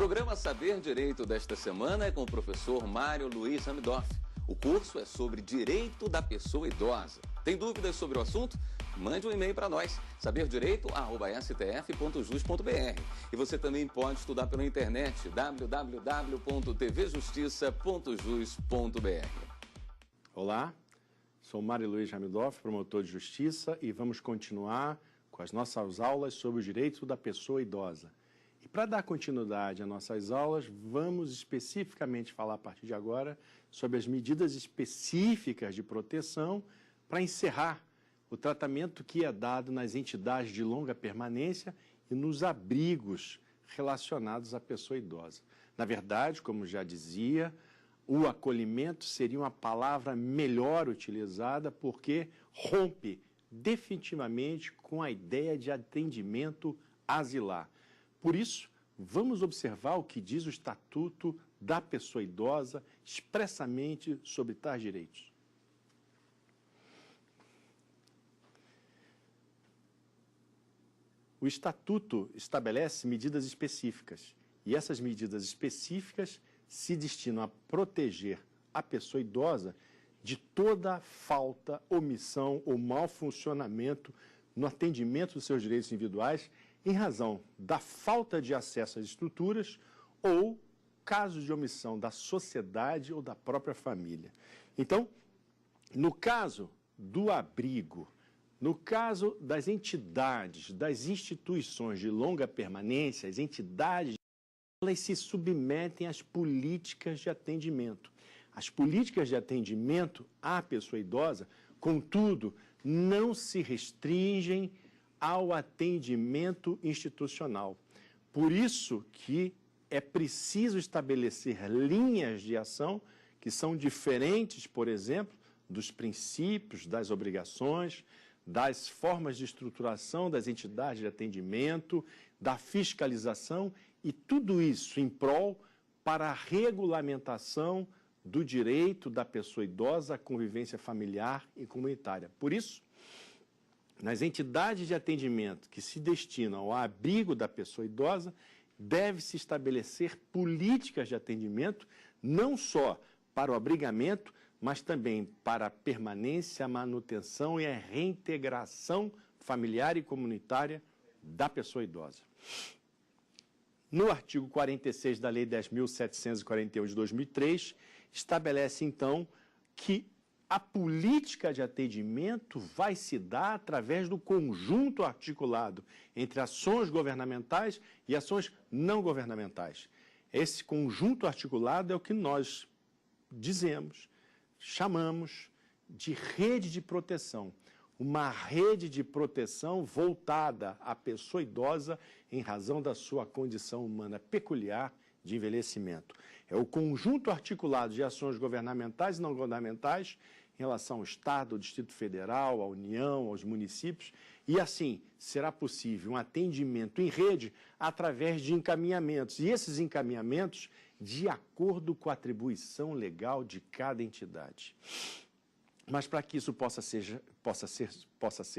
programa Saber Direito desta semana é com o professor Mário Luiz Hamidoff. O curso é sobre direito da pessoa idosa. Tem dúvidas sobre o assunto? Mande um e-mail para nós, saberdireito@stf.jus.br. E você também pode estudar pela internet, www.tvjustiça.jus.br. Olá, sou Mário Luiz Hamidoff, promotor de justiça, e vamos continuar com as nossas aulas sobre o direito da pessoa idosa. E para dar continuidade às nossas aulas, vamos especificamente falar a partir de agora sobre as medidas específicas de proteção para encerrar o tratamento que é dado nas entidades de longa permanência e nos abrigos relacionados à pessoa idosa. Na verdade, como já dizia, o acolhimento seria uma palavra melhor utilizada porque rompe definitivamente com a ideia de atendimento asilar. Por isso, vamos observar o que diz o Estatuto da Pessoa Idosa expressamente sobre tais direitos. O Estatuto estabelece medidas específicas, e essas medidas específicas se destinam a proteger a pessoa idosa de toda falta, omissão ou mau funcionamento no atendimento dos seus direitos individuais em razão da falta de acesso às estruturas ou casos de omissão da sociedade ou da própria família. Então, no caso do abrigo, no caso das entidades, das instituições de longa permanência, as entidades, elas se submetem às políticas de atendimento. As políticas de atendimento à pessoa idosa, contudo, não se restringem ao atendimento institucional. Por isso que é preciso estabelecer linhas de ação que são diferentes, por exemplo, dos princípios, das obrigações, das formas de estruturação das entidades de atendimento, da fiscalização e tudo isso em prol para a regulamentação do direito da pessoa idosa à convivência familiar e comunitária. Por isso, nas entidades de atendimento que se destinam ao abrigo da pessoa idosa, deve-se estabelecer políticas de atendimento não só para o abrigamento, mas também para a permanência, a manutenção e a reintegração familiar e comunitária da pessoa idosa. No artigo 46 da Lei 10.741 de 2003, estabelece, então, que a política de atendimento vai se dar através do conjunto articulado entre ações governamentais e ações não governamentais. Esse conjunto articulado é o que nós dizemos, chamamos de rede de proteção. Uma rede de proteção voltada à pessoa idosa em razão da sua condição humana peculiar de envelhecimento. É o conjunto articulado de ações governamentais e não governamentais em relação ao Estado, ao Distrito Federal, à União, aos municípios, e assim será possível um atendimento em rede através de encaminhamentos, e esses encaminhamentos de acordo com a atribuição legal de cada entidade. Mas para que isso possa ser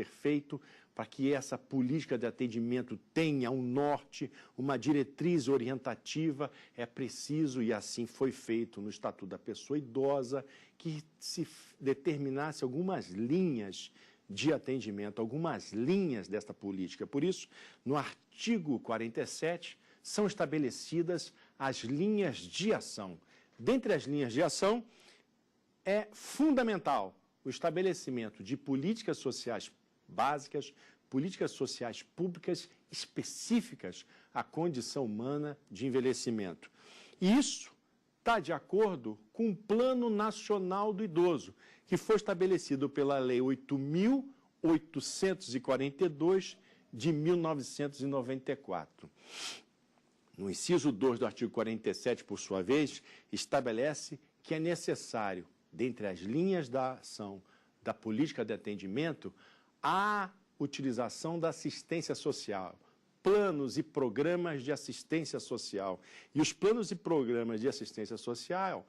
feito, para que essa política de atendimento tenha um norte, uma diretriz orientativa, é preciso, e assim foi feito no Estatuto da Pessoa Idosa, que se determinasse algumas linhas de atendimento, algumas linhas desta política. Por isso, no artigo 47, são estabelecidas as linhas de ação. Dentre as linhas de ação, é fundamental o estabelecimento de políticas sociais básicas, políticas sociais públicas específicas à condição humana de envelhecimento. E isso está de acordo com o Plano Nacional do Idoso, que foi estabelecido pela Lei 8.842 de 1994. No inciso 2 do artigo 47, por sua vez, estabelece que é necessário, dentre as linhas da ação da política de atendimento, a utilização da assistência social, planos e programas de assistência social. E os planos e programas de assistência social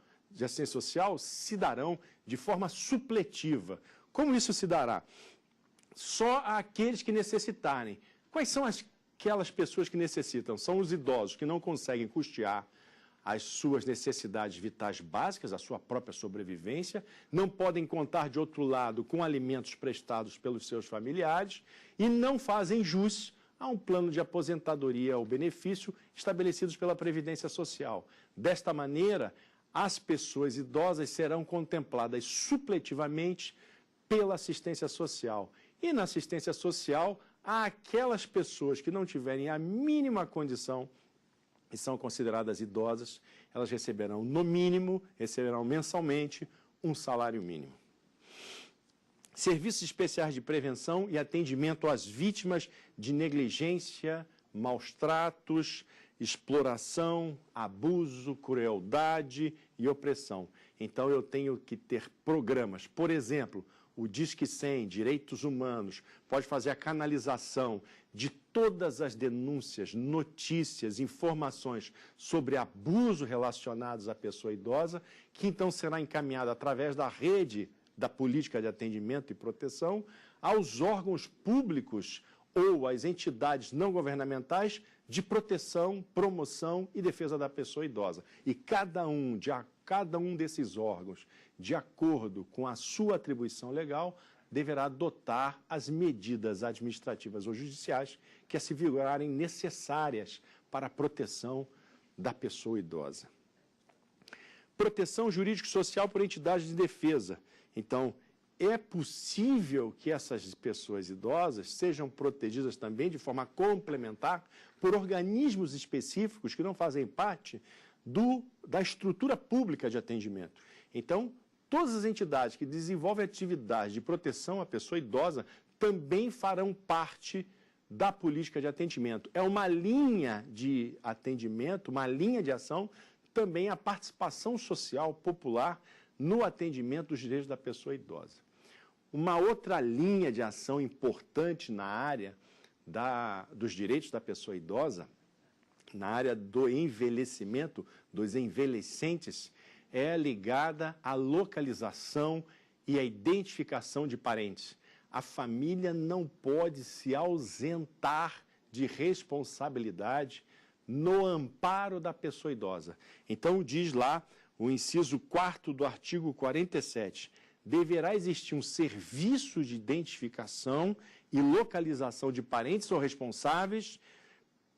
se darão de forma supletiva. Como isso se dará? Só àqueles que necessitarem. Quais são aquelas pessoas que necessitam, são os idosos que não conseguem custear as suas necessidades vitais básicas, a sua própria sobrevivência, não podem contar, de outro lado, com alimentos prestados pelos seus familiares e não fazem jus a um plano de aposentadoria ou benefício estabelecidos pela Previdência Social. Desta maneira, as pessoas idosas serão contempladas supletivamente pela assistência social. E na assistência social, há aquelas pessoas que não tiverem a mínima condição e são consideradas idosas, elas receberão, no mínimo, receberão mensalmente um salário mínimo. Serviços especiais de prevenção e atendimento às vítimas de negligência, maus tratos, exploração, abuso, crueldade e opressão. Então, eu tenho que ter programas, por exemplo, o Disque 100, Direitos Humanos, pode fazer a canalização de todas as denúncias, notícias, informações sobre abuso relacionados à pessoa idosa, que então será encaminhada através da rede da política de atendimento e proteção aos órgãos públicos ou às entidades não governamentais de proteção, promoção e defesa da pessoa idosa. E cada um desses órgãos, de acordo com a sua atribuição legal, deverá adotar as medidas administrativas ou judiciais que se vigorarem necessárias para a proteção da pessoa idosa. Proteção jurídico-social por entidades de defesa. Então, é possível que essas pessoas idosas sejam protegidas também de forma complementar por organismos específicos que não fazem parte da estrutura pública de atendimento. Então, todas as entidades que desenvolvem atividades de proteção à pessoa idosa também farão parte da política de atendimento. É uma linha de atendimento, uma linha de ação, também a participação social popular no atendimento dos direitos da pessoa idosa. Uma outra linha de ação importante na área dos direitos da pessoa idosa, na área do envelhecimento, dos envelhecentes, é ligada à localização e à identificação de parentes. A família não pode se ausentar de responsabilidade no amparo da pessoa idosa. Então, diz lá o inciso 4º do artigo 47, deverá existir um serviço de identificação e localização de parentes ou responsáveis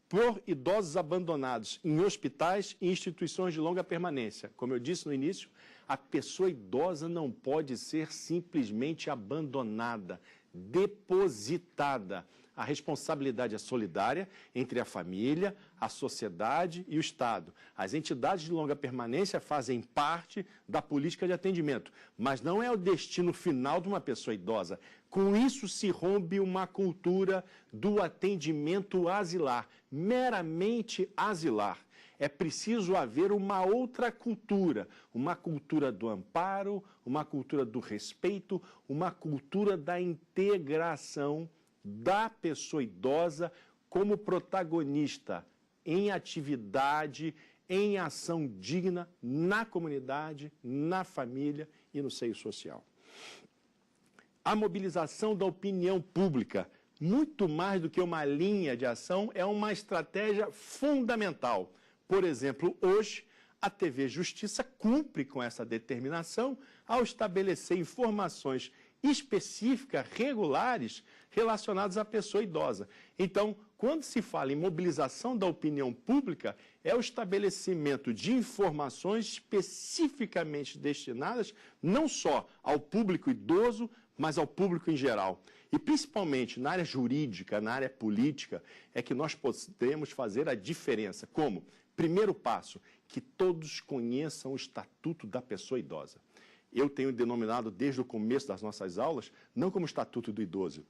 por idosos abandonados em hospitais e instituições de longa permanência. Como eu disse no início, a pessoa idosa não pode ser simplesmente abandonada, depositada. A responsabilidade é solidária entre a família, a sociedade e o Estado. As entidades de longa permanência fazem parte da política de atendimento, mas não é o destino final de uma pessoa idosa. Com isso se rompe uma cultura do atendimento asilar, meramente asilar. É preciso haver uma outra cultura, uma cultura do amparo, uma cultura do respeito, uma cultura da integração da pessoa idosa como protagonista em atividade, em ação digna na comunidade, na família e no seio social. A mobilização da opinião pública, muito mais do que uma linha de ação, é uma estratégia fundamental. Por exemplo, hoje, a TV Justiça cumpre com essa determinação ao estabelecer informações específicas, regulares, relacionadas à pessoa idosa. Então, quando se fala em mobilização da opinião pública, é o estabelecimento de informações especificamente destinadas não só ao público idoso, mas ao público em geral. E principalmente na área jurídica, na área política, é que nós podemos fazer a diferença. Como? Primeiro passo, que todos conheçam o Estatuto da Pessoa Idosa. Eu tenho denominado desde o começo das nossas aulas, não como Estatuto do Idoso,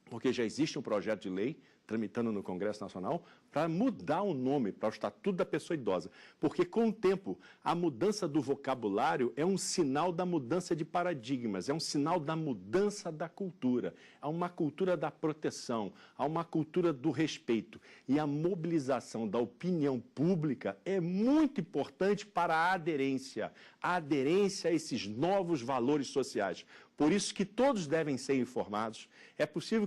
porque já existe um projeto de lei tramitando no Congresso Nacional para mudar o nome para o Estatuto da Pessoa Idosa. Porque, com o tempo, a mudança do vocabulário é um sinal da mudança de paradigmas, é um sinal da mudança da cultura. Há uma cultura da proteção, há uma cultura do respeito. E a mobilização da opinião pública é muito importante para a aderência a esses novos valores sociais. Por isso que todos devem ser informados. É preciso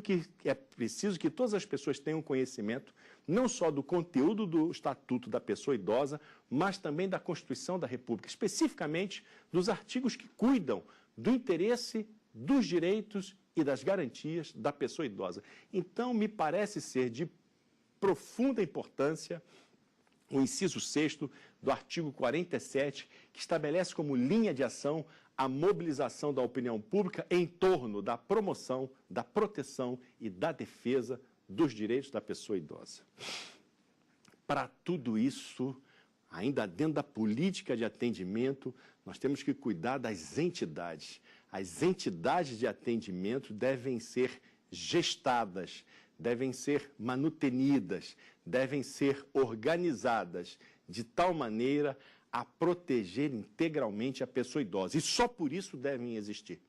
que todas as pessoas tenham conhecimento não só do conteúdo do Estatuto da Pessoa Idosa, mas também da Constituição da República, especificamente dos artigos que cuidam do interesse, dos direitos e das garantias da pessoa idosa. Então, me parece ser de profunda importância o inciso 6º do artigo 47, que estabelece como linha de ação a mobilização da opinião pública em torno da promoção, da proteção e da defesa dos direitos da pessoa idosa. Para tudo isso, ainda dentro da política de atendimento, nós temos que cuidar das entidades. As entidades de atendimento devem ser gestadas, devem ser manutenidas, devem ser organizadas de tal maneira a proteger integralmente a pessoa idosa. E só por isso devem existir.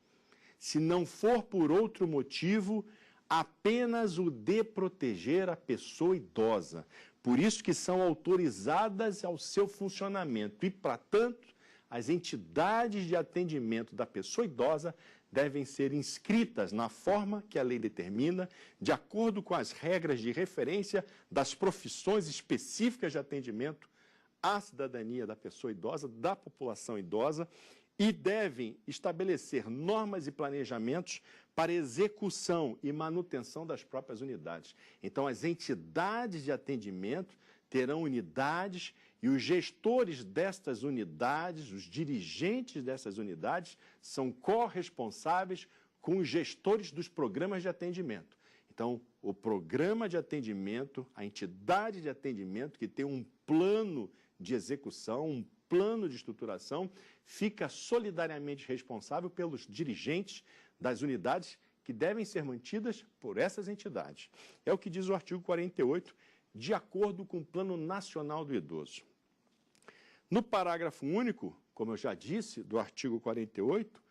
Se não for por outro motivo, apenas o de proteger a pessoa idosa. Por isso que são autorizadas ao seu funcionamento. E, para tanto, as entidades de atendimento da pessoa idosa devem ser inscritas na forma que a lei determina, de acordo com as regras de referência das profissões específicas de atendimento à cidadania da pessoa idosa, da população idosa, e devem estabelecer normas e planejamentos para execução e manutenção das próprias unidades. Então, as entidades de atendimento terão unidades e os gestores destas unidades, os dirigentes dessas unidades, são corresponsáveis com os gestores dos programas de atendimento. Então, o programa de atendimento, a entidade de atendimento que tem um plano de execução, um plano de estruturação, fica solidariamente responsável pelos dirigentes das unidades que devem ser mantidas por essas entidades. É o que diz o artigo 48, de acordo com o Plano Nacional do Idoso. No parágrafo único, como eu já disse, do artigo 48,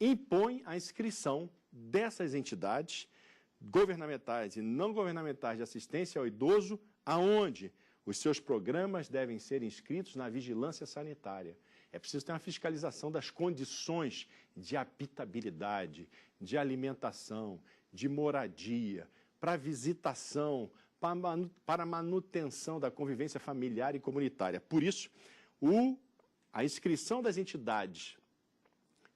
impõe a inscrição dessas entidades governamentais e não governamentais de assistência ao idoso, aonde os seus programas devem ser inscritos na vigilância sanitária. É preciso ter uma fiscalização das condições de habitabilidade, de alimentação, de moradia, para visitação, para manutenção da convivência familiar e comunitária. Por isso, a inscrição das entidades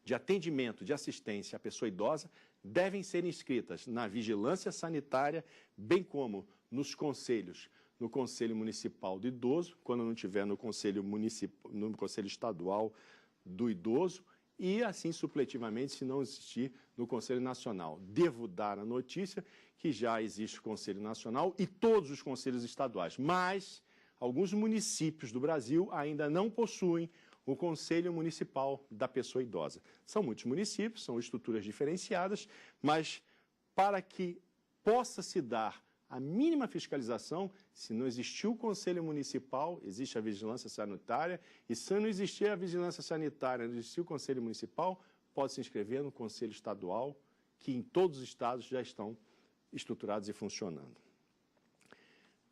de atendimento, de assistência à pessoa idosa, devem ser inscritas na vigilância sanitária, bem como nos conselhos, no Conselho Municipal do Idoso, quando não tiver no Conselho Estadual do Idoso, e assim supletivamente, se não existir, no Conselho Nacional. Devo dar a notícia que já existe o Conselho Nacional e todos os conselhos estaduais, mas alguns municípios do Brasil ainda não possuem o Conselho Municipal da Pessoa Idosa. São muitos municípios, são estruturas diferenciadas, mas para que possa se dar a mínima fiscalização, se não existir o Conselho Municipal, existe a vigilância sanitária, e se não existir a vigilância sanitária, não existir o Conselho Municipal, pode se inscrever no Conselho Estadual, que em todos os estados já estão estruturados e funcionando.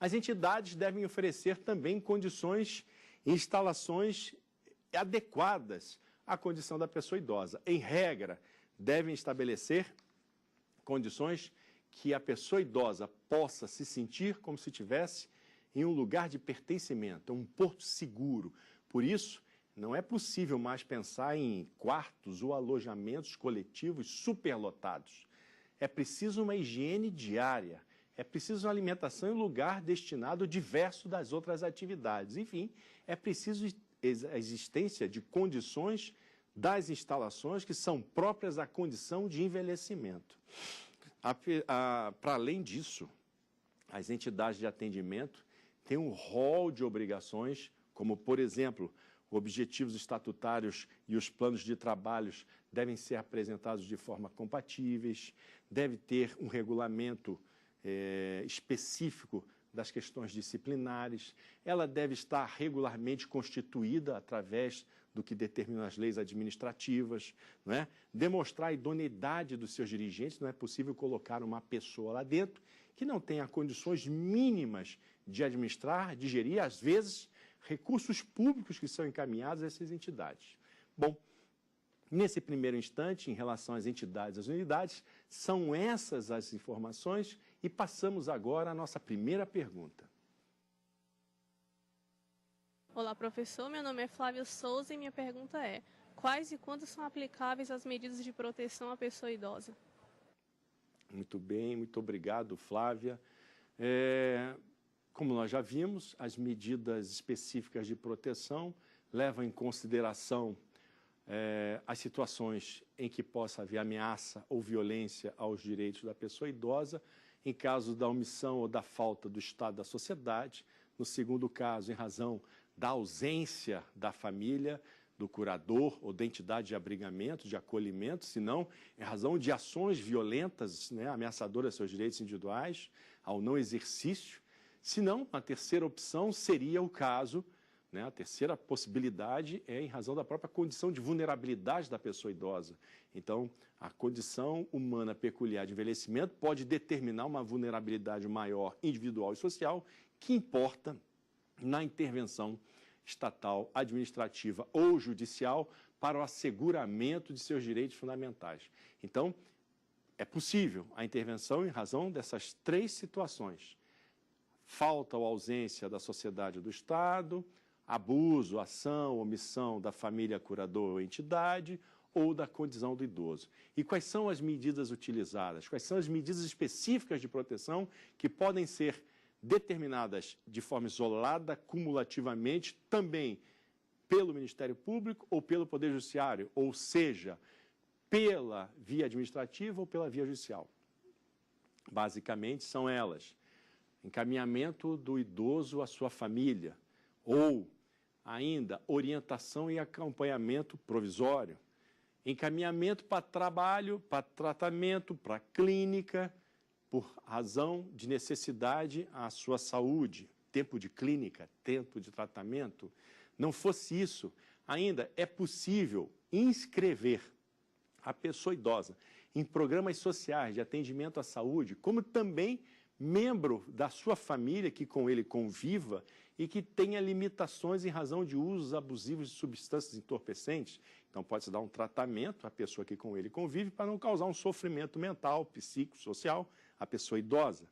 As entidades devem oferecer também condições e instalações adequadas à condição da pessoa idosa. Em regra, devem estabelecer condições que a pessoa idosa possa se sentir como se estivesse em um lugar de pertencimento, um porto seguro. Por isso, não é possível mais pensar em quartos ou alojamentos coletivos superlotados. É preciso uma higiene diária, é preciso uma alimentação em lugar destinado diverso das outras atividades. Enfim, é preciso a existência de condições das instalações que são próprias à condição de envelhecimento. Para além disso, as entidades de atendimento têm um rol de obrigações, como, por exemplo, objetivos estatutários e os planos de trabalhos devem ser apresentados de forma compatíveis, deve ter um regulamento específico das questões disciplinares, ela deve estar regularmente constituída através do que determinam as leis administrativas, não é? Demonstrar a idoneidade dos seus dirigentes, não é possível colocar uma pessoa lá dentro que não tenha condições mínimas de administrar, de gerir, às vezes, recursos públicos que são encaminhados a essas entidades. Bom, nesse primeiro instante, em relação às entidades e às unidades, são essas as informações e passamos agora à nossa primeira pergunta. Olá, professor. Meu nome é Flávia Souza e minha pergunta é: quais e quando são aplicáveis as medidas de proteção à pessoa idosa? Muito bem, muito obrigado, Flávia. Como nós já vimos, as medidas específicas de proteção levam em consideração as situações em que possa haver ameaça ou violência aos direitos da pessoa idosa, em caso da omissão ou da falta do Estado da sociedade. No segundo caso, em razão da ausência da família, do curador ou da entidade de abrigamento, de acolhimento, senão em razão de ações violentas, ameaçadoras a seus direitos individuais, ao não exercício. Senão, a terceira opção seria o caso, a terceira possibilidade é em razão da própria condição de vulnerabilidade da pessoa idosa. Então, a condição humana peculiar de envelhecimento pode determinar uma vulnerabilidade maior individual e social, que importa na intervenção estatal, administrativa ou judicial para o asseguramento de seus direitos fundamentais. Então, é possível a intervenção em razão dessas três situações: falta ou ausência da sociedade ou do Estado, abuso, ação, omissão da família, curador ou entidade, ou da condição do idoso. E quais são as medidas utilizadas? Quais são as medidas específicas de proteção que podem ser determinadas de forma isolada, cumulativamente, também pelo Ministério Público ou pelo Poder Judiciário, ou seja, pela via administrativa ou pela via judicial? Basicamente, são elas: encaminhamento do idoso à sua família, ou ainda orientação e acompanhamento provisório, encaminhamento para trabalho, para tratamento, para clínica, por razão de necessidade à sua saúde, tempo de clínica, tempo de tratamento. Não fosse isso, ainda é possível inscrever a pessoa idosa em programas sociais de atendimento à saúde, como também membro da sua família que com ele conviva e que tenha limitações em razão de usos abusivos de substâncias entorpecentes. Então, pode-se dar um tratamento à pessoa que com ele convive para não causar um sofrimento mental, psíquico, social à pessoa idosa.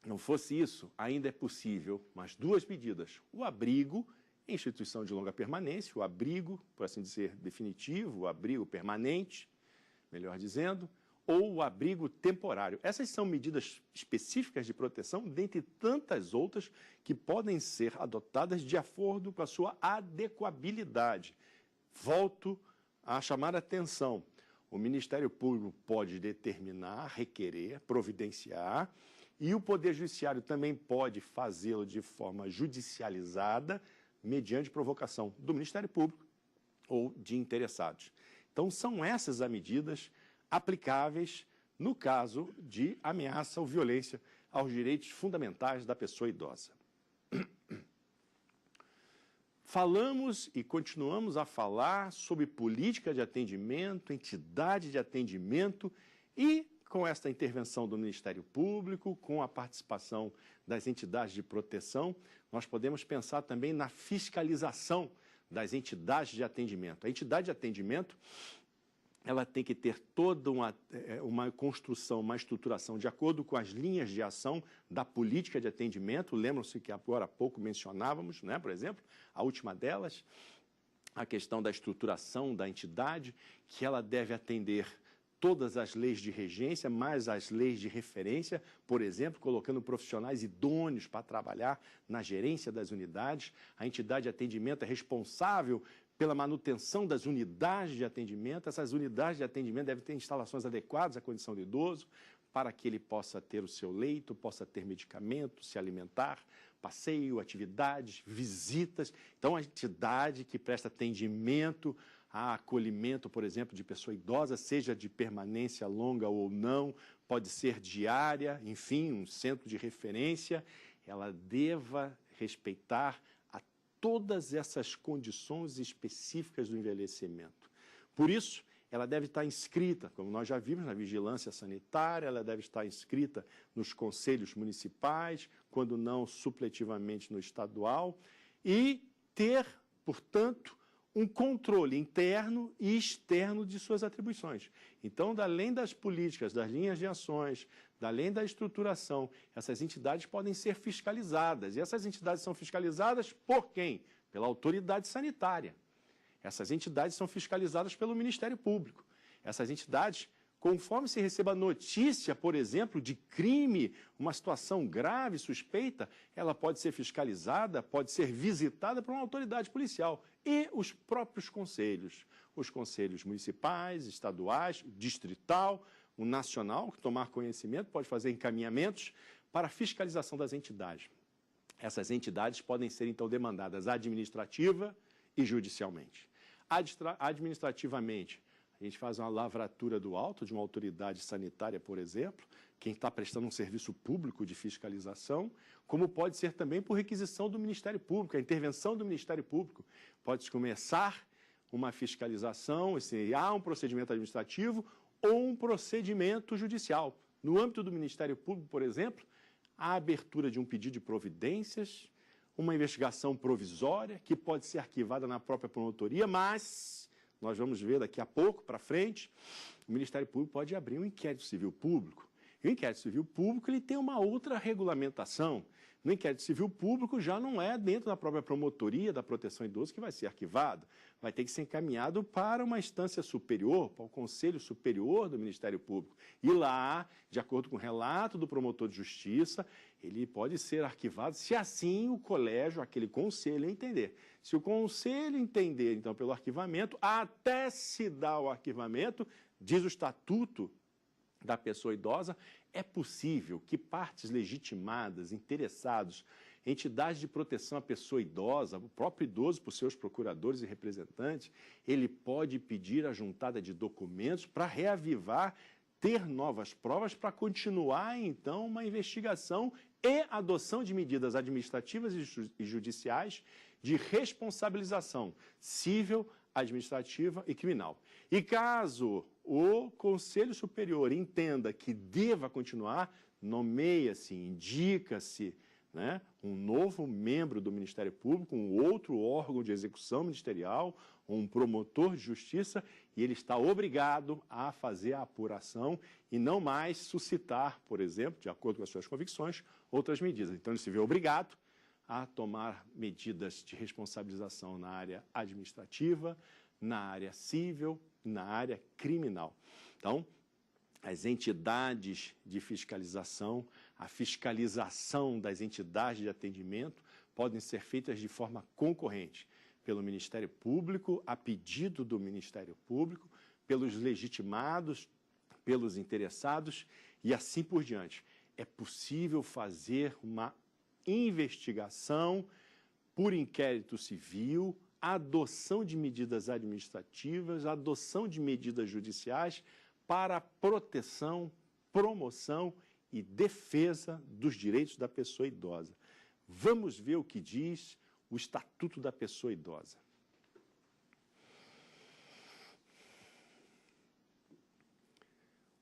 Não fosse isso, ainda é possível mais duas medidas: o abrigo, instituição de longa permanência, o abrigo, por assim dizer, definitivo, o abrigo permanente, melhor dizendo, ou o abrigo temporário. Essas são medidas específicas de proteção, dentre tantas outras que podem ser adotadas de acordo com a sua adequabilidade. Volto a chamar a atenção: o Ministério Público pode determinar, requerer, providenciar, e o Poder Judiciário também pode fazê-lo de forma judicializada, mediante provocação do Ministério Público ou de interessados. Então, são essas as medidas aplicáveis no caso de ameaça ou violência aos direitos fundamentais da pessoa idosa. Falamos e continuamos a falar sobre política de atendimento, entidade de atendimento, e com esta intervenção do Ministério Público, com a participação das entidades de proteção, nós podemos pensar também na fiscalização das entidades de atendimento. A entidade de atendimento, ela tem que ter toda uma construção, uma estruturação de acordo com as linhas de ação da política de atendimento. Lembram-se que agora há pouco mencionávamos, por exemplo, a última delas, a questão da estruturação da entidade, que ela deve atender todas as leis de regência, mais as leis de referência, por exemplo, colocando profissionais idôneos para trabalhar na gerência das unidades. A entidade de atendimento é responsável pela manutenção das unidades de atendimento. Essas unidades de atendimento devem ter instalações adequadas à condição do idoso, para que ele possa ter o seu leito, possa ter medicamento, se alimentar, passeio, atividades, visitas. Então, a entidade que presta atendimento a acolhimento, por exemplo, de pessoa idosa, seja de permanência longa ou não, pode ser diária, enfim, um centro de referência, ela deva respeitar todas essas condições específicas do envelhecimento. Por isso, ela deve estar inscrita, como nós já vimos, na vigilância sanitária, ela deve estar inscrita nos conselhos municipais, quando não supletivamente no estadual, e ter, portanto, um controle interno e externo de suas atribuições. Então, além das políticas, das linhas de ações, além da estruturação, essas entidades podem ser fiscalizadas. E essas entidades são fiscalizadas por quem? Pela autoridade sanitária. Essas entidades são fiscalizadas pelo Ministério Público. Essas entidades, conforme se receba notícia, por exemplo, de crime, uma situação grave, suspeita, ela pode ser fiscalizada, pode ser visitada por uma autoridade policial. E os próprios conselhos, os conselhos municipais, estaduais, distrital, o nacional, que tomar conhecimento, pode fazer encaminhamentos para a fiscalização das entidades. Essas entidades podem ser, então, demandadas administrativa e judicialmente. Administrativamente, a gente faz uma lavratura do auto de uma autoridade sanitária, por exemplo, quem está prestando um serviço público de fiscalização, como pode ser também por requisição do Ministério Público, a intervenção do Ministério Público. Pode começar uma fiscalização, se há um procedimento administrativo ou um procedimento judicial. No âmbito do Ministério Público, por exemplo, a abertura de um pedido de providências, uma investigação provisória, que pode ser arquivada na própria promotoria, mas nós vamos ver daqui a pouco, para frente, o Ministério Público pode abrir um inquérito civil público. E o inquérito civil público ele tem uma outra regulamentação. No inquérito civil público já não é dentro da própria promotoria da proteção ao idoso que vai ser arquivado. Vai ter que ser encaminhado para uma instância superior, para o Conselho Superior do Ministério Público. E lá, de acordo com o relato do promotor de justiça, ele pode ser arquivado se assim o colégio, aquele conselho, entender. Se o conselho entender, então, pelo arquivamento, até se dá o arquivamento, diz o Estatuto da Pessoa Idosa, é possível que partes legitimadas, interessados, entidades de proteção à pessoa idosa, o próprio idoso, por seus procuradores e representantes, ele pode pedir a juntada de documentos para reavivar, ter novas provas para continuar, então, uma investigação e adoção de medidas administrativas e judiciais de responsabilização civil, administrativa e criminal. E caso o Conselho Superior entenda que deva continuar, nomeia-se, indica-se, né, um novo membro do Ministério Público, um outro órgão de execução ministerial, um promotor de justiça, e ele está obrigado a fazer a apuração e não mais suscitar, por exemplo, de acordo com as suas convicções, outras medidas. Então, ele se vê obrigado a tomar medidas de responsabilização na área administrativa, na área civil, na área criminal. Então, as entidades de fiscalização, a fiscalização das entidades de atendimento podem ser feitas de forma concorrente pelo Ministério Público, a pedido do Ministério Público, pelos legitimados, pelos interessados e assim por diante. É possível fazer uma investigação por inquérito civil, adoção de medidas administrativas, adoção de medidas judiciais para a proteção, promoção e defesa dos direitos da pessoa idosa. Vamos ver o que diz o Estatuto da Pessoa Idosa.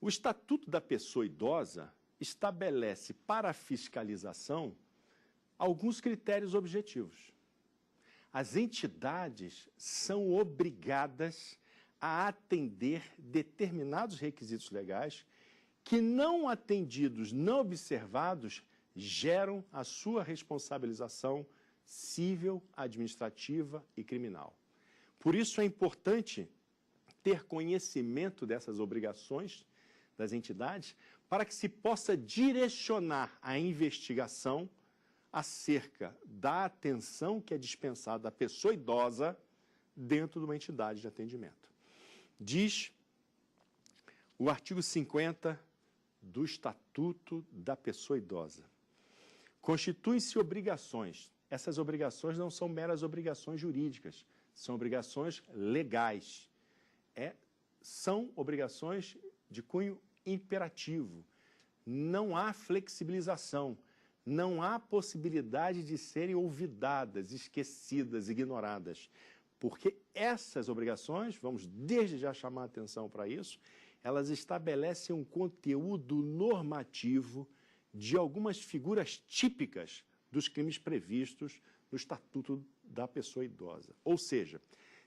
O Estatuto da Pessoa Idosa estabelece para a fiscalização alguns critérios objetivos. As entidades são obrigadas a atender determinados requisitos legais que, não atendidos, não observados, geram a sua responsabilização civil, administrativa e criminal. Por isso é importante ter conhecimento dessas obrigações das entidades para que se possa direcionar a investigação acerca da atenção que é dispensada à pessoa idosa dentro de uma entidade de atendimento. Diz o artigo 50 do Estatuto da Pessoa Idosa. Constituem-se obrigações. Essas obrigações não são meras obrigações jurídicas, são obrigações legais. São obrigações de cunho imperativo. Não há flexibilização. Não há possibilidade de serem olvidadas, esquecidas, ignoradas, porque essas obrigações, vamos desde já chamar a atenção para isso, elas estabelecem um conteúdo normativo de algumas figuras típicas dos crimes previstos no Estatuto da Pessoa Idosa. Ou seja,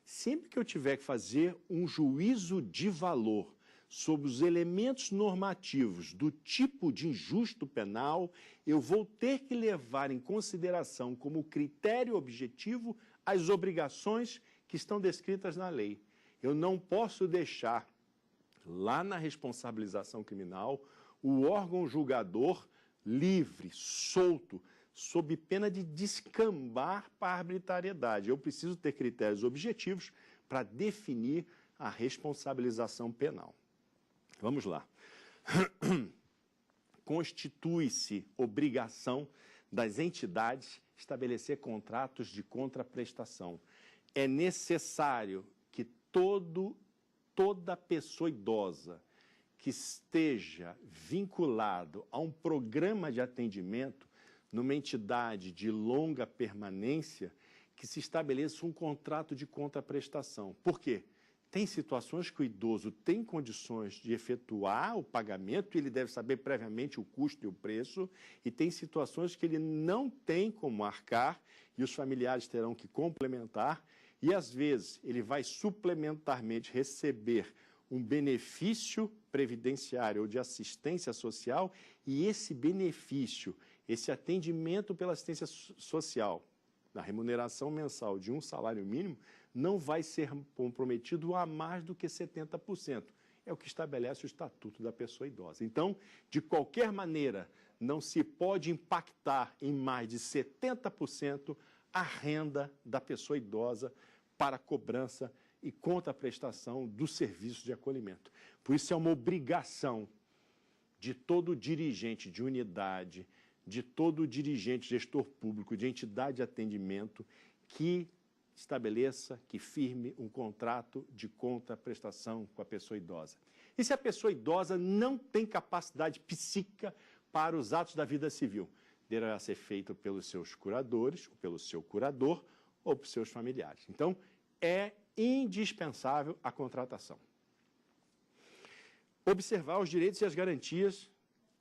Sempre que eu tiver que fazer um juízo de valor sobre os elementos normativos do tipo de injusto penal, eu vou ter que levar em consideração como critério objetivo as obrigações que estão descritas na lei. Eu não posso deixar, lá na responsabilização criminal, o órgão julgador livre, solto, sob pena de descambar para a arbitrariedade. Eu preciso ter critérios objetivos para definir a responsabilização penal. Vamos lá. Constitui-se obrigação das entidades estabelecer contratos de contraprestação. É necessário que toda pessoa idosa que esteja vinculado a um programa de atendimento numa entidade de longa permanência, que se estabeleça um contrato de contraprestação. Por quê? Tem situações que o idoso tem condições de efetuar o pagamento e ele deve saber previamente o custo e o preço, e tem situações que ele não tem como arcar e os familiares terão que complementar, e às vezes ele vai suplementarmente receber um benefício previdenciário ou de assistência social, e esse benefício, esse atendimento pela assistência social, na remuneração mensal de um salário mínimo, não vai ser comprometido a mais do que 70%. É o que estabelece o Estatuto da Pessoa Idosa. Então, de qualquer maneira, não se pode impactar em mais de 70% a renda da pessoa idosa para cobrança e contraprestação do serviço de acolhimento. Por isso, é uma obrigação de todo dirigente de unidade, de todo dirigente, gestor público, de entidade de atendimento, que estabeleça, que firme um contrato de contraprestação com a pessoa idosa. E se a pessoa idosa não tem capacidade psíquica para os atos da vida civil, deverá ser feito pelos seus curadores, ou pelo seu curador, ou por seus familiares. Então, é indispensável a contratação. Observar os direitos e as garantias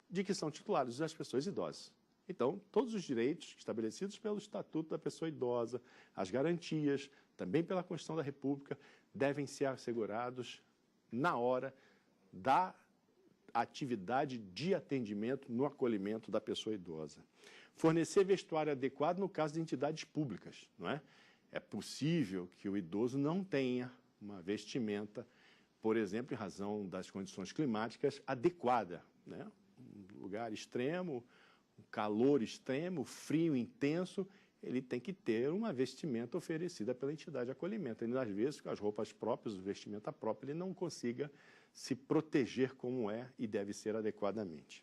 de que são titulares as pessoas idosas. Então, todos os direitos estabelecidos pelo Estatuto da Pessoa Idosa, as garantias, também pela Constituição da República, devem ser assegurados na hora da atividade de atendimento no acolhimento da pessoa idosa. Fornecer vestuário adequado no caso de entidades públicas, não é? É possível que o idoso não tenha uma vestimenta, por exemplo, em razão das condições climáticas, adequada, né? Um lugar extremo, um calor extremo, frio intenso, ele tem que ter uma vestimenta oferecida pela entidade de acolhimento. E, às vezes, com as roupas próprias, a vestimenta própria, ele não consiga se proteger como é e deve ser adequadamente.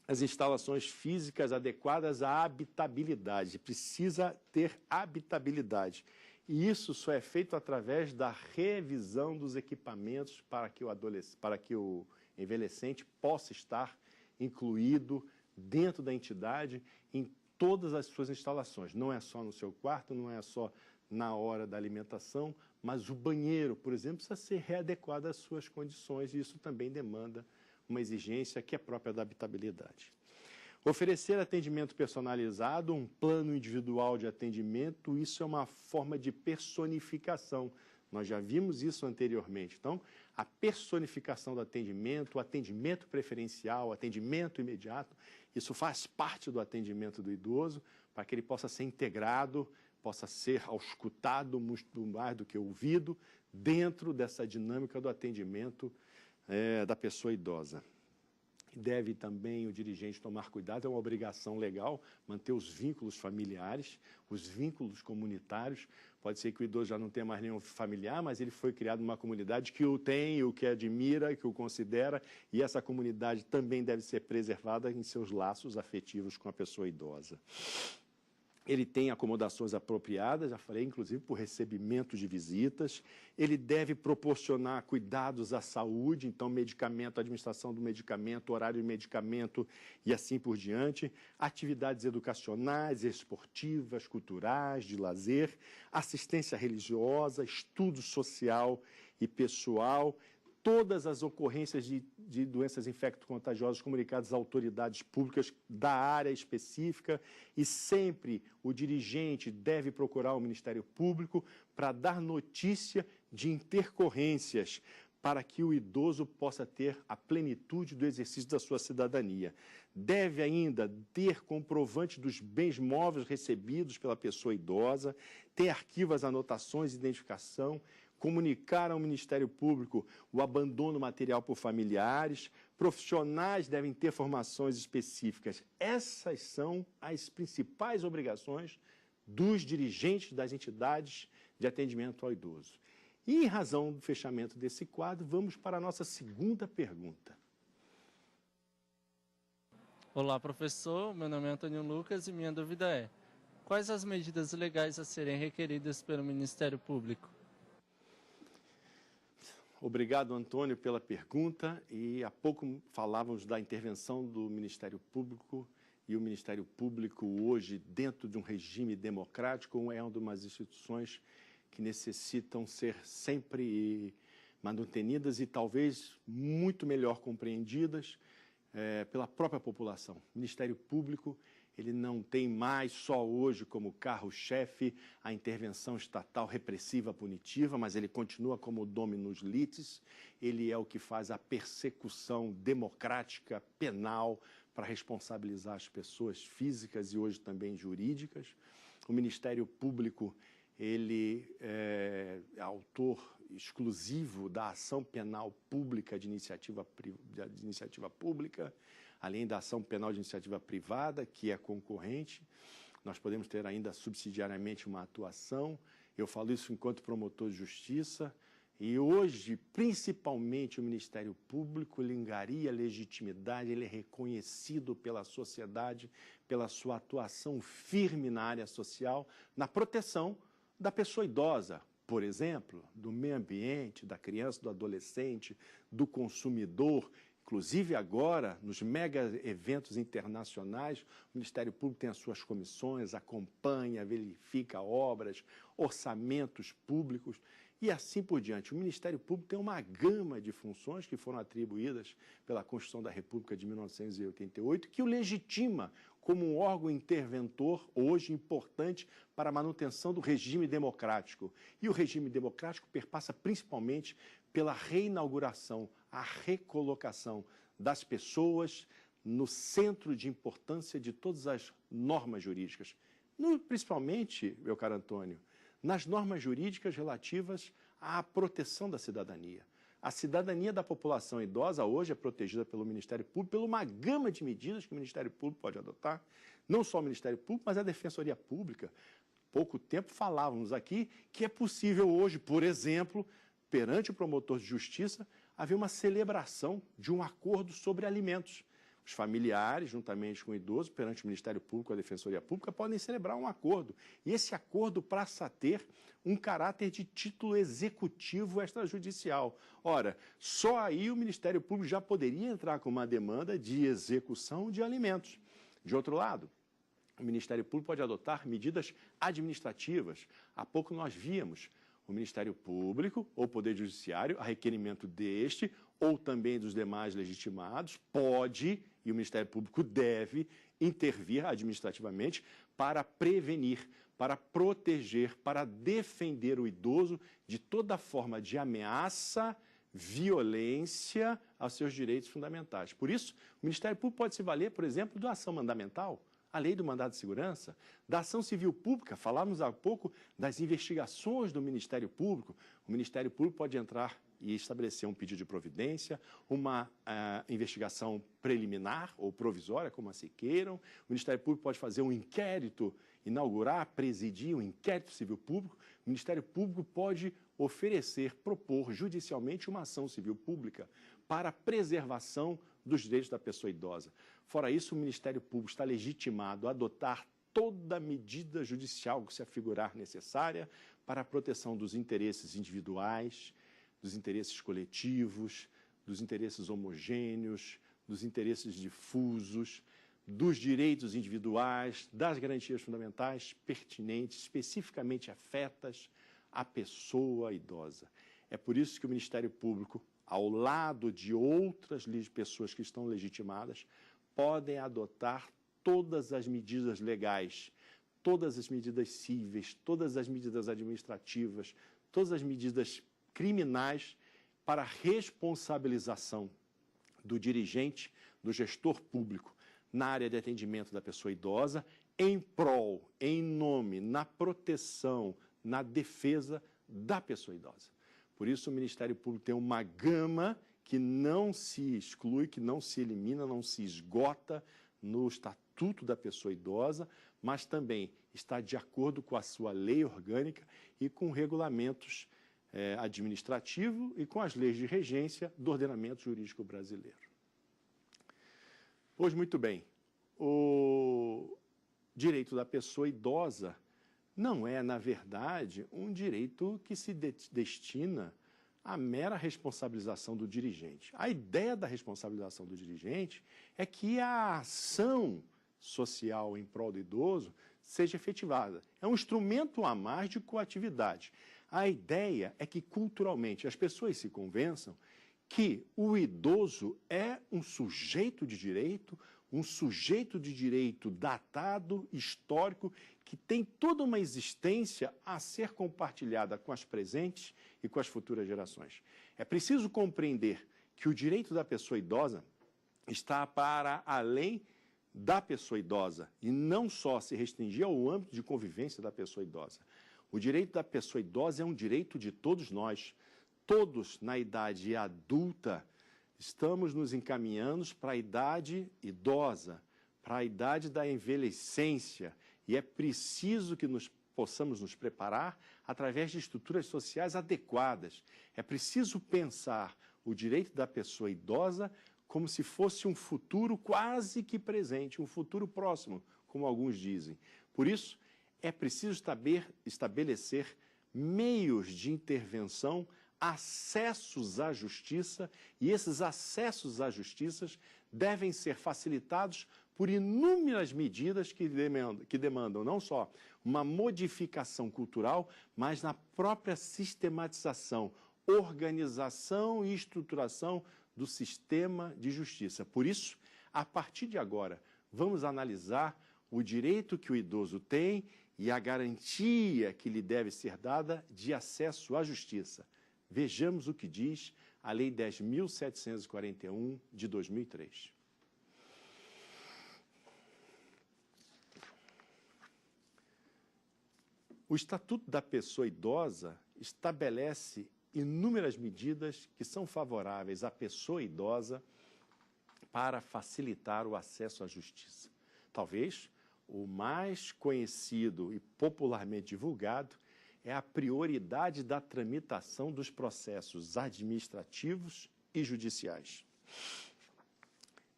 As instalações físicas adequadas à habitabilidade. Precisa ter habitabilidade. E isso só é feito através da revisão dos equipamentos para que o envelhecente possa estar incluído dentro da entidade em todas as suas instalações. Não é só no seu quarto, não é só na hora da alimentação, mas o banheiro, por exemplo, precisa ser readequado às suas condições, e isso também demanda uma exigência que é própria da habitabilidade. Oferecer atendimento personalizado, um plano individual de atendimento, isso é uma forma de personificação. Nós já vimos isso anteriormente. Então, a personificação do atendimento, o atendimento preferencial, o atendimento imediato, isso faz parte do atendimento do idoso, para que ele possa ser integrado, possa ser auscultado muito mais do que ouvido, dentro dessa dinâmica do atendimento da pessoa idosa. Deve também o dirigente tomar cuidado, é uma obrigação legal, manter os vínculos familiares, os vínculos comunitários. Pode ser que o idoso já não tenha mais nenhum familiar, mas ele foi criado numa comunidade que o tem, o que admira, que o considera, e essa comunidade também deve ser preservada em seus laços afetivos com a pessoa idosa. Ele tem acomodações apropriadas, já falei, inclusive por recebimento de visitas. Ele deve proporcionar cuidados à saúde, então medicamento, administração do medicamento, horário de medicamento e assim por diante. Atividades educacionais, esportivas, culturais, de lazer, assistência religiosa, estudo social e pessoal. todas as ocorrências de doenças infecto-contagiosas comunicadas às autoridades públicas da área específica e sempre o dirigente deve procurar o Ministério Público para dar notícia de intercorrências, para que o idoso possa ter a plenitude do exercício da sua cidadania. Deve ainda ter comprovante dos bens móveis recebidos pela pessoa idosa, ter arquivos, anotações, identificação, comunicar ao Ministério Público o abandono material por familiares, profissionais devem ter formações específicas. Essas são as principais obrigações dos dirigentes das entidades de atendimento ao idoso. E, em razão do fechamento desse quadro, vamos para a nossa segunda pergunta. Olá, professor. Meu nome é Antônio Lucas e minha dúvida é: quais as medidas legais a serem requeridas pelo Ministério Público? Obrigado, Antônio, pela pergunta. E há pouco falávamos da intervenção do Ministério Público, e o Ministério Público hoje, dentro de um regime democrático, é uma das instituições que necessitam ser sempre manutenidas e talvez muito melhor compreendidas pela própria população. O Ministério Público, ele não tem mais só hoje como carro-chefe a intervenção estatal repressiva punitiva, mas ele continua como dominus litis, ele é o que faz a persecução democrática, penal, para responsabilizar as pessoas físicas e hoje também jurídicas. O Ministério Público, ele é autor exclusivo da ação penal pública de iniciativa pública, além da ação penal de iniciativa privada, que é concorrente. Nós podemos ter ainda subsidiariamente uma atuação. Eu falo isso enquanto promotor de justiça. E hoje, principalmente, o Ministério Público, ele engaria legitimidade, ele é reconhecido pela sociedade, pela sua atuação firme na área social, na proteção da pessoa idosa, por exemplo, do meio ambiente, da criança, do adolescente, do consumidor. Inclusive agora, nos mega eventos internacionais, o Ministério Público tem as suas comissões, acompanha, verifica obras, orçamentos públicos e assim por diante. O Ministério Público tem uma gama de funções que foram atribuídas pela Constituição da República de 1988, que o legitima como um órgão interventor, hoje importante, para a manutenção do regime democrático. E o regime democrático perpassa principalmente pela reinauguração, a recolocação das pessoas no centro de importância de todas as normas jurídicas. Principalmente, meu caro Antônio, nas normas jurídicas relativas à proteção da cidadania. A cidadania da população idosa hoje é protegida pelo Ministério Público, por uma gama de medidas que o Ministério Público pode adotar, não só o Ministério Público, mas a Defensoria Pública. Pouco tempo falávamos aqui que é possível hoje, por exemplo, perante o promotor de justiça, haver uma celebração de um acordo sobre alimentos. Os familiares, juntamente com o idoso, perante o Ministério Público e a Defensoria Pública, podem celebrar um acordo. E esse acordo passa a ter um caráter de título executivo extrajudicial. Ora, só aí o Ministério Público já poderia entrar com uma demanda de execução de alimentos. De outro lado, o Ministério Público pode adotar medidas administrativas. Há pouco nós víamos o Ministério Público ou o Poder Judiciário, a requerimento deste ou também dos demais legitimados, pode, e o Ministério Público deve, intervir administrativamente para prevenir, para proteger, para defender o idoso de toda forma de ameaça, violência aos seus direitos fundamentais. Por isso, o Ministério Público pode se valer, por exemplo, da ação mandamental, a lei do mandado de segurança, da ação civil pública. Falávamos há pouco das investigações do Ministério Público. O Ministério Público pode entrar e estabelecer um pedido de providência, uma investigação preliminar ou provisória, como assim queiram. O Ministério Público pode fazer um inquérito, inaugurar, presidir um inquérito civil público. O Ministério Público pode oferecer, propor judicialmente uma ação civil pública para a preservação dos direitos da pessoa idosa. Fora isso, o Ministério Público está legitimado a adotar toda medida judicial que se afigurar necessária para a proteção dos interesses individuais, dos interesses coletivos, dos interesses homogêneos, dos interesses difusos, dos direitos individuais, das garantias fundamentais pertinentes, especificamente afetas à pessoa idosa. É por isso que o Ministério Público, ao lado de outras pessoas que estão legitimadas, podem adotar todas as medidas legais, todas as medidas cíveis, todas as medidas administrativas, todas as medidas criminais para responsabilização do dirigente, do gestor público na área de atendimento da pessoa idosa, em prol, em nome, na proteção, na defesa da pessoa idosa. Por isso, o Ministério Público tem uma gama que não se exclui, que não se elimina, não se esgota no Estatuto da Pessoa Idosa, mas também está de acordo com a sua lei orgânica e com regulamentos administrativos e com as leis de regência do ordenamento jurídico brasileiro. Pois muito bem, o direito da pessoa idosa não é, na verdade, um direito que se destina à mera responsabilização do dirigente. A ideia da responsabilização do dirigente é que a ação social em prol do idoso seja efetivada. É um instrumento a mais de coatividade. A ideia é que, culturalmente, as pessoas se convençam que o idoso é um sujeito de direito datado, histórico, que tem toda uma existência a ser compartilhada com as presentes e com as futuras gerações. É preciso compreender que o direito da pessoa idosa está para além da pessoa idosa e não só se restringir ao âmbito de convivência da pessoa idosa. O direito da pessoa idosa é um direito de todos nós. Todos, na idade adulta, estamos nos encaminhando para a idade idosa, para a idade da envelhecência, e é preciso que possamos nos preparar através de estruturas sociais adequadas. É preciso pensar o direito da pessoa idosa como se fosse um futuro quase que presente, um futuro próximo, como alguns dizem. Por isso, é preciso estabelecer meios de intervenção, acessos à justiça, e esses acessos à justiça devem ser facilitados por inúmeras medidas que demandam não só uma modificação cultural, mas na própria sistematização, organização e estruturação do sistema de justiça. Por isso, a partir de agora, vamos analisar o direito que o idoso tem e a garantia que lhe deve ser dada de acesso à justiça. Vejamos o que diz a Lei 10.741 de 2003. O Estatuto da Pessoa Idosa estabelece inúmeras medidas que são favoráveis à pessoa idosa para facilitar o acesso à justiça. Talvez o mais conhecido e popularmente divulgado é a prioridade da tramitação dos processos administrativos e judiciais.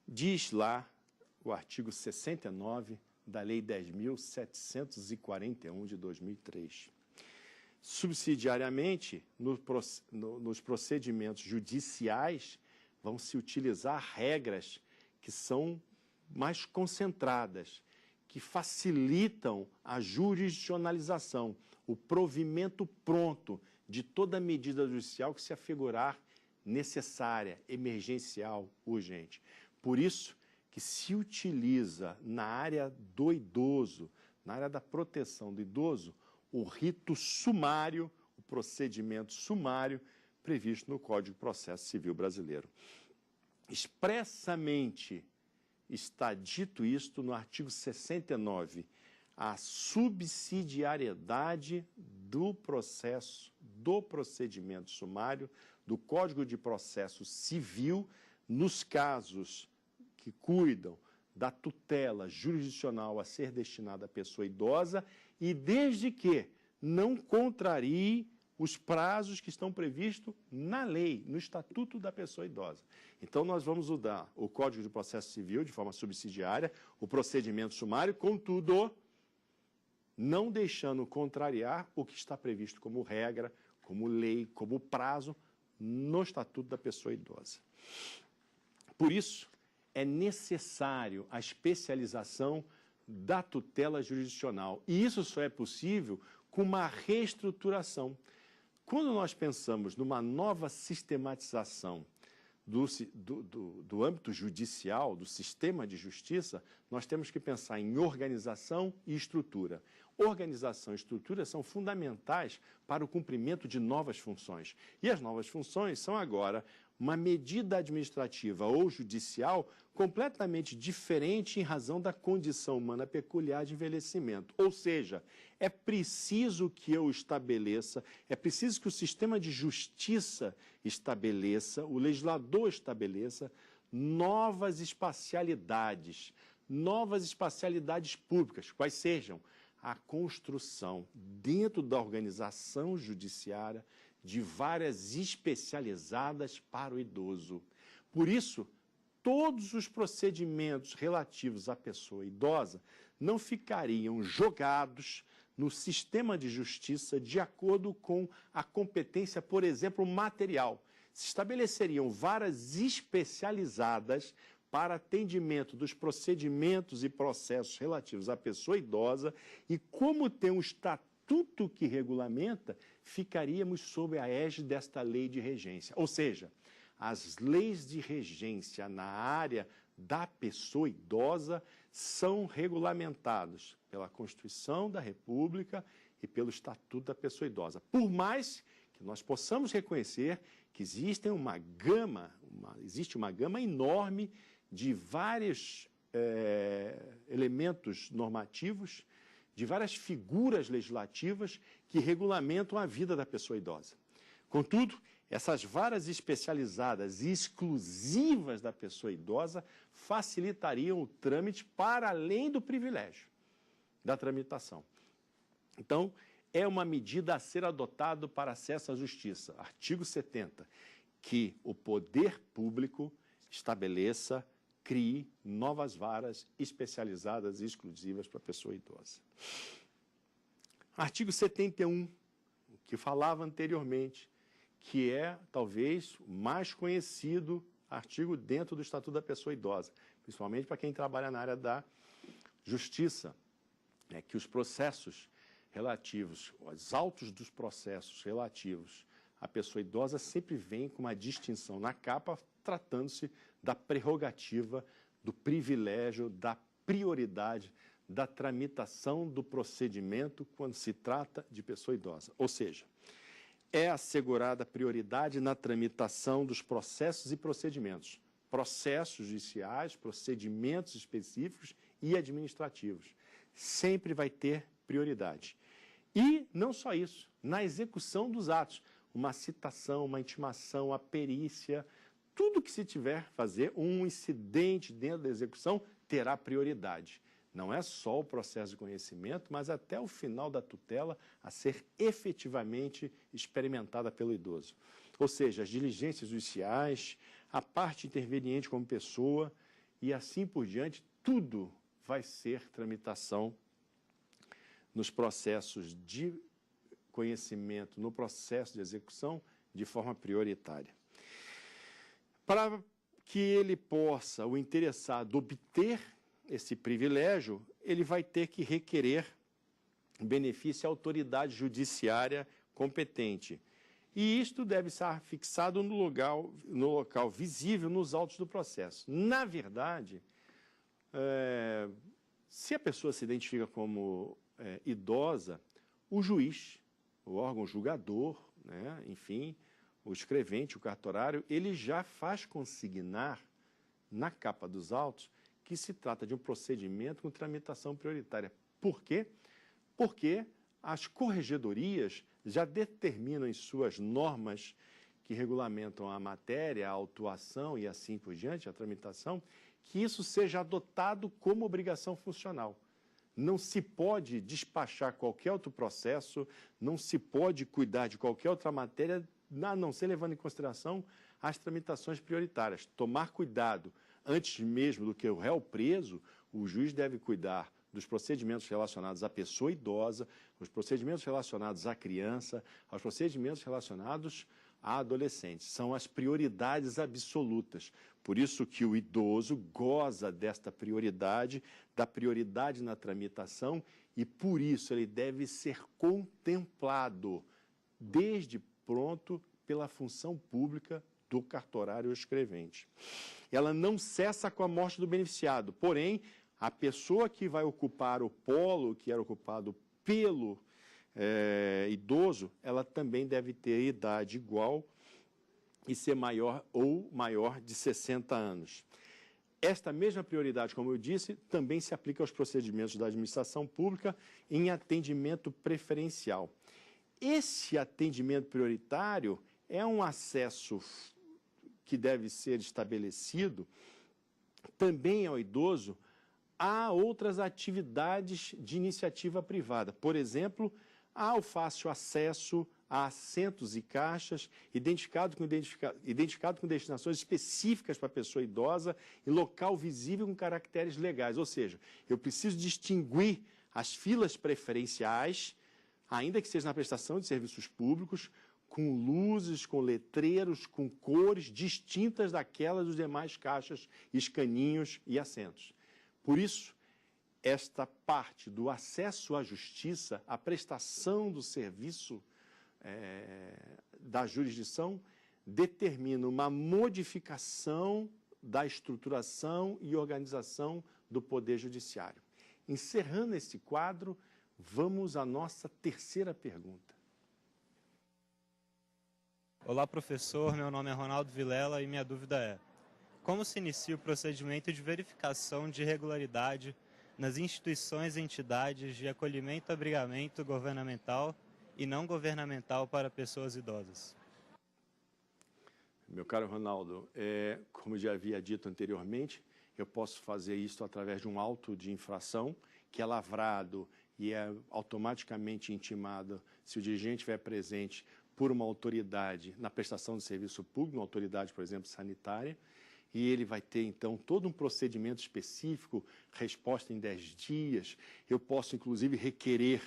Diz lá o artigo 69 da Lei 10.741 de 2003. Subsidiariamente, nos procedimentos judiciais, vão se utilizar regras que são mais concentradas, que facilitam a jurisdicionalização, o provimento pronto de toda medida judicial que se afigurar necessária, emergencial, urgente. Por isso que se utiliza na área do idoso, na área da proteção do idoso, o rito sumário, o procedimento sumário previsto no Código de Processo Civil Brasileiro. Expressamente está dito isto no artigo 69, a subsidiariedade do procedimento sumário do Código de Processo Civil nos casos que cuidam da tutela jurisdicional a ser destinada à pessoa idosa e desde que não contrarie os prazos que estão previstos na lei, no Estatuto da Pessoa Idosa. Então, nós vamos usar o Código de Processo Civil de forma subsidiária, o procedimento sumário, contudo, não deixando contrariar o que está previsto como regra, como lei, como prazo no Estatuto da Pessoa Idosa. Por isso, é necessário a especialização da tutela jurisdicional. E isso só é possível com uma reestruturação. Quando nós pensamos numa nova sistematização do âmbito judicial, do sistema de justiça, nós temos que pensar em organização e estrutura. Organização e estrutura são fundamentais para o cumprimento de novas funções. E as novas funções são agora uma medida administrativa ou judicial completamente diferente em razão da condição humana peculiar de envelhecimento. Ou seja, é preciso que eu estabeleça, é preciso que o sistema de justiça estabeleça, o legislador estabeleça novas espacialidades públicas, quais sejam a construção dentro da organização judiciária de várias especializadas para o idoso. Por isso, todos os procedimentos relativos à pessoa idosa não ficariam jogados no sistema de justiça de acordo com a competência, por exemplo, material. Se estabeleceriam varas especializadas para atendimento dos procedimentos e processos relativos à pessoa idosa e, como tem um estatuto que regulamenta, ficaríamos sob a égide desta lei de regência. Ou seja, as leis de regência na área da pessoa idosa são regulamentadas pela Constituição da República e pelo Estatuto da Pessoa Idosa. Por mais que nós possamos reconhecer que existe uma gama enorme de vários elementos normativos, de várias figuras legislativas que regulamentam a vida da pessoa idosa. Contudo, essas varas especializadas e exclusivas da pessoa idosa facilitariam o trâmite para além do privilégio da tramitação. Então, é uma medida a ser adotada para acesso à justiça. Artigo 70, que o poder público estabeleça, crie novas varas especializadas e exclusivas para a pessoa idosa. Artigo 71, que falava anteriormente, que é, talvez, o mais conhecido artigo dentro do Estatuto da Pessoa Idosa, principalmente para quem trabalha na área da justiça, que os processos relativos, os autos dos processos relativos à pessoa idosa sempre vêm com uma distinção na capa, tratando-se da prerrogativa, do privilégio, da prioridade da tramitação do procedimento quando se trata de pessoa idosa. Ou seja, é assegurada prioridade na tramitação dos processos e procedimentos, processos judiciais, procedimentos específicos e administrativos. Sempre vai ter prioridade. E não só isso, na execução dos atos, uma citação, uma intimação, a perícia, tudo que se tiver fazer, um incidente dentro da execução terá prioridade. Não é só o processo de conhecimento, mas até o final da tutela a ser efetivamente experimentada pelo idoso. Ou seja, as diligências judiciais, a parte interveniente como pessoa e assim por diante, tudo vai ser tramitação nos processos de conhecimento, no processo de execução, de forma prioritária. Para que ele possa, o interessado, obter esse privilégio, ele vai ter que requerer benefício à autoridade judiciária competente. E isto deve estar fixado no local visível nos autos do processo. Na verdade, se a pessoa se identifica como idosa, o juiz, o órgão julgador, enfim, o escrevente, o cartorário, ele já faz consignar na capa dos autos que se trata de um procedimento com tramitação prioritária. Por quê? Porque as corregedorias já determinam em suas normas que regulamentam a matéria, a autuação e assim por diante, a tramitação, que isso seja adotado como obrigação funcional. Não se pode despachar qualquer outro processo, não se pode cuidar de qualquer outra matéria, a não ser levando em consideração as tramitações prioritárias. Tomar cuidado, antes mesmo do que o réu preso, o juiz deve cuidar dos procedimentos relacionados à pessoa idosa, os procedimentos relacionados à criança, aos procedimentos relacionados a adolescentes. São as prioridades absolutas. Por isso que o idoso goza desta prioridade, da prioridade na tramitação, e por isso ele deve ser contemplado desde pronto pela função pública do cartorário ou escrevente. Ela não cessa com a morte do beneficiado, porém, a pessoa que vai ocupar o polo que era ocupado pelo idoso, ela também deve ter idade igual e ser maior ou maior de 60 anos. Esta mesma prioridade, como eu disse, também se aplica aos procedimentos da administração pública em atendimento preferencial. Esse atendimento prioritário é um acesso que deve ser estabelecido também ao idoso a outras atividades de iniciativa privada. Por exemplo, ao fácil acesso a assentos e caixas, identificado com destinações específicas para a pessoa idosa e local visível com caracteres legais. Ou seja, eu preciso distinguir as filas preferenciais, ainda que seja na prestação de serviços públicos, com luzes, com letreiros, com cores distintas daquelas dos demais caixas, escaninhos e assentos. Por isso, esta parte do acesso à justiça, a prestação do serviço da jurisdição, determina uma modificação da estruturação e organização do Poder Judiciário. Encerrando esse quadro, vamos à nossa terceira pergunta. Olá, professor. Meu nome é Ronaldo Vilela e minha dúvida é: como se inicia o procedimento de verificação de regularidade nas instituições e entidades de acolhimento e abrigamento governamental e não governamental para pessoas idosas? Meu caro Ronaldo, como já havia dito anteriormente, eu posso fazer isso através de um auto de infração que é lavrado e é automaticamente intimado se o dirigente estiver presente por uma autoridade na prestação de serviço público, uma autoridade, por exemplo, sanitária, e ele vai ter, então, todo um procedimento específico, resposta em 10 dias. Eu posso, inclusive, requerer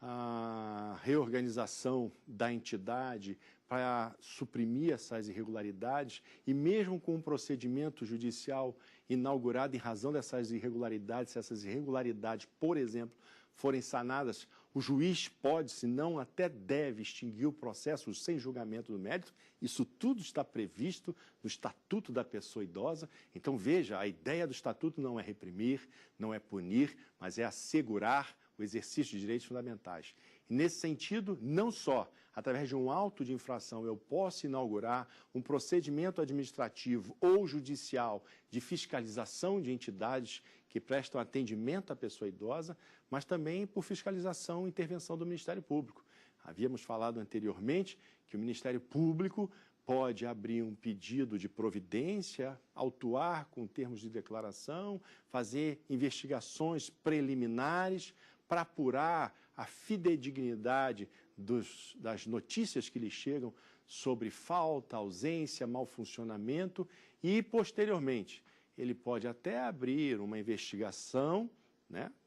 a reorganização da entidade para suprimir essas irregularidades e mesmo com um procedimento judicial inaugurado em razão dessas irregularidades, se essas irregularidades, por exemplo, forem sanadas, o juiz pode, se não até deve, extinguir o processo sem julgamento do mérito. Isso tudo está previsto no Estatuto da Pessoa Idosa. Então, veja, a ideia do Estatuto não é reprimir, não é punir, mas é assegurar o exercício de direitos fundamentais. E, nesse sentido, não só através de um auto de infração eu posso inaugurar um procedimento administrativo ou judicial de fiscalização de entidades que prestam atendimento à pessoa idosa, mas também por fiscalização e intervenção do Ministério Público. Havíamos falado anteriormente que o Ministério Público pode abrir um pedido de providência, autuar com termos de declaração, fazer investigações preliminares para apurar a fidedignidade das notícias que lhe chegam sobre falta, ausência, mau funcionamento e, posteriormente, ele pode até abrir uma investigação,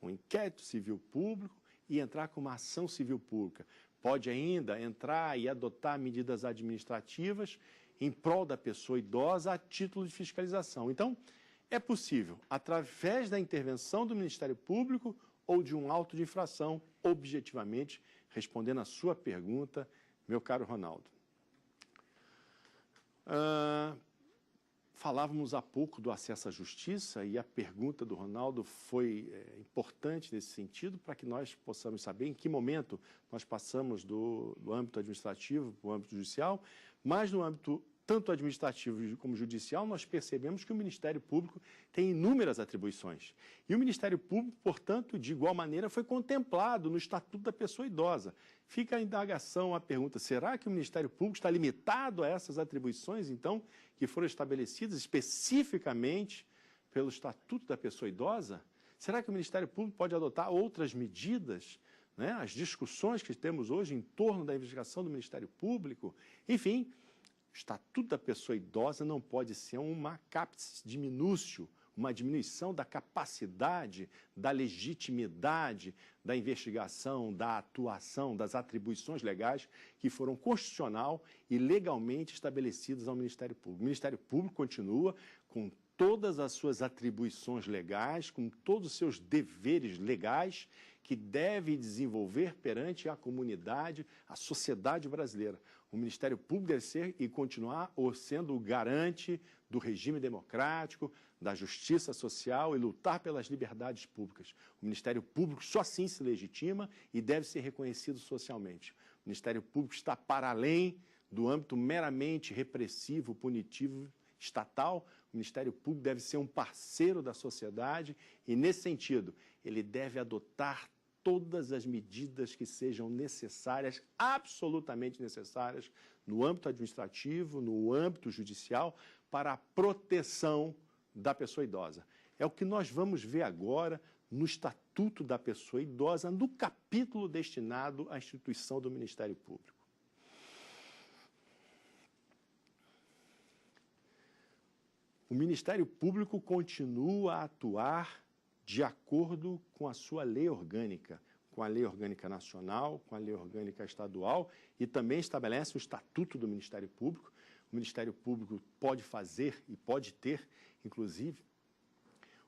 um inquérito civil público e entrar com uma ação civil pública. Pode ainda entrar e adotar medidas administrativas em prol da pessoa idosa a título de fiscalização. Então, é possível, através da intervenção do Ministério Público ou de um auto de infração, objetivamente, respondendo à sua pergunta, meu caro Ronaldo. Falávamos há pouco do acesso à justiça e a pergunta do Ronaldo foi importante nesse sentido para que nós possamos saber em que momento nós passamos do âmbito administrativo para o âmbito judicial, mas no âmbito tanto administrativo como judicial, nós percebemos que o Ministério Público tem inúmeras atribuições. E o Ministério Público, portanto, de igual maneira, foi contemplado no Estatuto da Pessoa Idosa. Fica a indagação, a pergunta, será que o Ministério Público está limitado a essas atribuições, então, que foram estabelecidas especificamente pelo Estatuto da Pessoa Idosa? Será que o Ministério Público pode adotar outras medidas? As discussões que temos hoje em torno da investigação do Ministério Público, enfim, o Estatuto da Pessoa Idosa não pode ser uma captis diminutio, uma diminuição da capacidade, da legitimidade da investigação, da atuação, das atribuições legais que foram constitucional e legalmente estabelecidas ao Ministério Público. O Ministério Público continua com todas as suas atribuições legais, com todos os seus deveres legais que deve desenvolver perante a comunidade, a sociedade brasileira. O Ministério Público deve ser e continuar sendo o garante do regime democrático, da justiça social e lutar pelas liberdades públicas. O Ministério Público só assim se legitima e deve ser reconhecido socialmente. O Ministério Público está para além do âmbito meramente repressivo, punitivo, estatal. O Ministério Público deve ser um parceiro da sociedade e, nesse sentido, ele deve adotar todas as medidas que sejam necessárias, absolutamente necessárias, no âmbito administrativo, no âmbito judicial, para a proteção da pessoa idosa. É o que nós vamos ver agora no Estatuto da Pessoa Idosa, no capítulo destinado à instituição do Ministério Público. O Ministério Público continua a atuar de acordo com a sua lei orgânica, com a lei orgânica nacional, com a lei orgânica estadual, e também estabelece o Estatuto do Ministério Público. O Ministério Público pode fazer e pode ter, inclusive,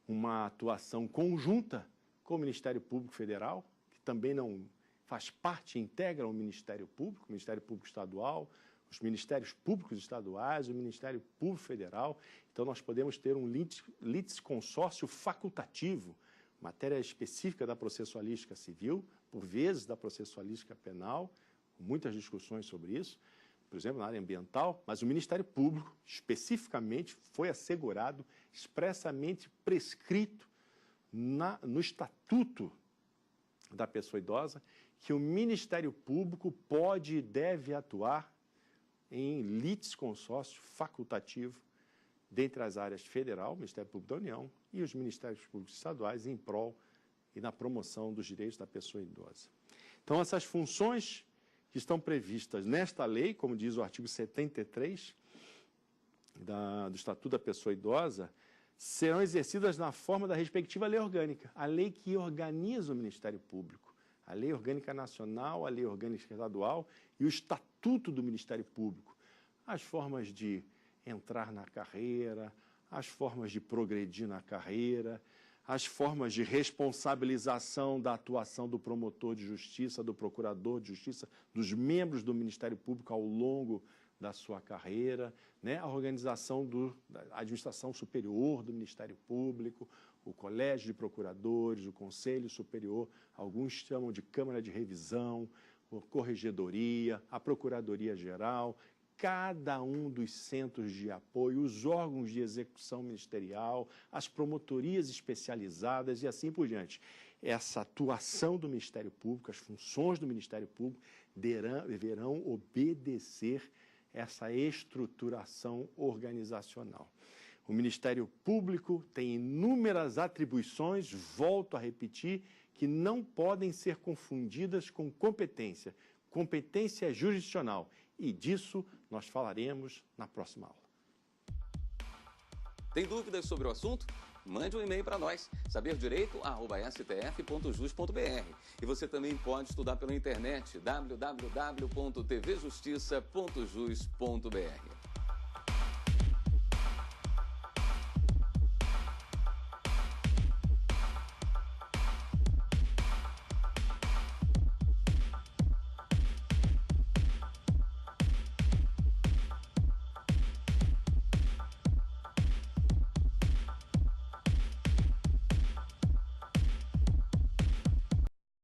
uma atuação conjunta com o Ministério Público Federal, que também não faz parte, integra o Ministério Público Estadual, os Ministérios Públicos Estaduais, o Ministério Público Federal. Então, nós podemos ter um litisconsórcio facultativo, matéria específica da processualística civil, por vezes da processualística penal, muitas discussões sobre isso, por exemplo, na área ambiental, mas o Ministério Público, especificamente, foi assegurado, expressamente prescrito no Estatuto da Pessoa Idosa, que o Ministério Público pode e deve atuar em litisconsórcio facultativo dentre as áreas federal, Ministério Público da União, e os Ministérios Públicos Estaduais em prol e na promoção dos direitos da pessoa idosa. Então, essas funções que estão previstas nesta lei, como diz o artigo 73 do Estatuto da Pessoa Idosa, serão exercidas na forma da respectiva lei orgânica, a lei que organiza o Ministério Público, a lei orgânica nacional, a lei orgânica estadual e o Estatuto do Ministério Público. As formas de entrar na carreira, as formas de progredir na carreira, as formas de responsabilização da atuação do promotor de justiça, do procurador de justiça, dos membros do Ministério Público ao longo da sua carreira, né? A organização da administração superior do Ministério Público, o Colégio de Procuradores, o Conselho Superior, alguns chamam de Câmara de Revisão, a Corregedoria, a Procuradoria-Geral, cada um dos centros de apoio, os órgãos de execução ministerial, as promotorias especializadas e assim por diante. Essa atuação do Ministério Público, as funções do Ministério Público deverão obedecer essa estruturação organizacional. O Ministério Público tem inúmeras atribuições, volto a repetir, que não podem ser confundidas com competência. Competência jurisdicional. E disso nós falaremos na próxima aula. Tem dúvidas sobre o assunto? Mande um e-mail para nós, saberdireito@stf.jus.br. E você também pode estudar pela internet, www.tvjustiça.jus.br.